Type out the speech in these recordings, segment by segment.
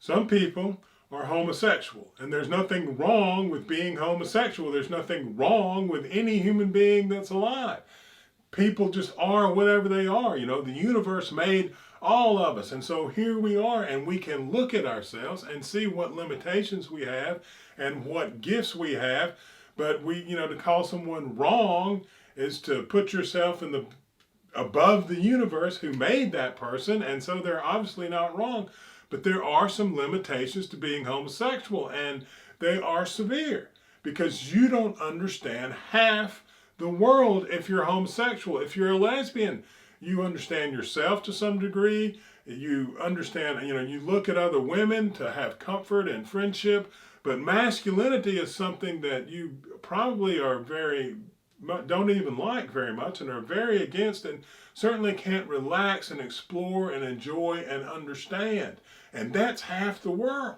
Some people are homosexual, and there's nothing wrong with being homosexual. There's nothing wrong with any human being that's alive. People just are whatever they are. You know, the universe made all of us. And so here we are, and we can look at ourselves and see what limitations we have and what gifts we have. But to call someone wrong is to put yourself in the above the universe who made that person, and so they're obviously not wrong. But there are some limitations to being homosexual, and they are severe because you don't understand half the world if you're homosexual. If you're a lesbian, you understand yourself to some degree. You understand, you look at other women to have comfort and friendship, but masculinity is something that you probably don't even like very much and are very against, and certainly can't relax and explore and enjoy and understand. And that's half the world.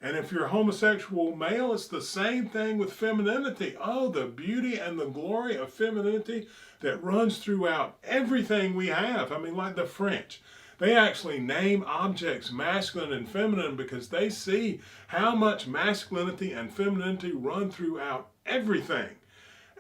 And if you're a homosexual male, it's the same thing with femininity. Oh, the beauty and the glory of femininity that runs throughout everything we have. I mean, like the French. They actually name objects masculine and feminine because they see how much masculinity and femininity run throughout everything.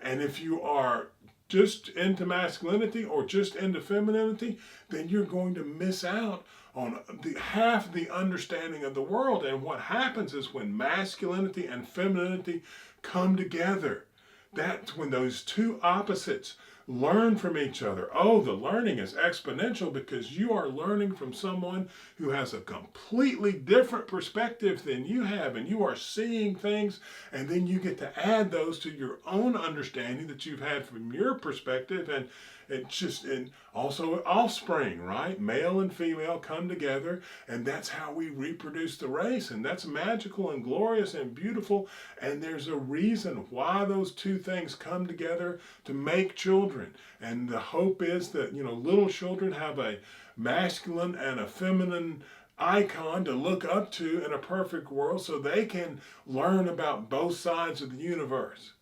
And if you are just into masculinity or just into femininity, then you're going to miss out on half the understanding of the world. And what happens is when masculinity and femininity come together, that's when those two opposites learn from each other. Oh, the learning is exponential because you are learning from someone who has a completely different perspective than you have, and you are seeing things, and then you get to add those to your own understanding that you've had from your perspective. And and also offspring, right? Male and female come together, and that's how we reproduce the race, and that's magical and glorious and beautiful. And there's a reason why those two things come together to make children. And the hope is that little children have a masculine and a feminine icon to look up to in a perfect world, so they can learn about both sides of the universe.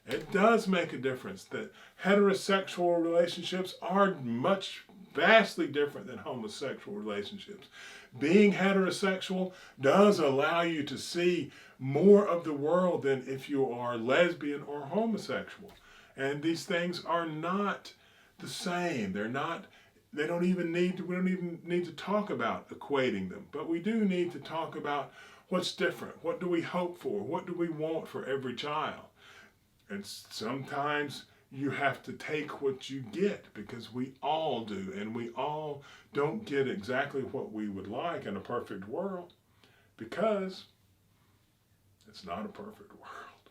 It does make a difference that heterosexual relationships are vastly different than homosexual relationships. Being heterosexual does allow you to see more of the world than if you are lesbian or homosexual. And these things are not the same. We don't even need to talk about equating them, but we do need to talk about what's different. What do we hope for? What do we want for every child? And sometimes you have to take what you get, because we all do, and we all don't get exactly what we would like in a perfect world, because it's not a perfect world.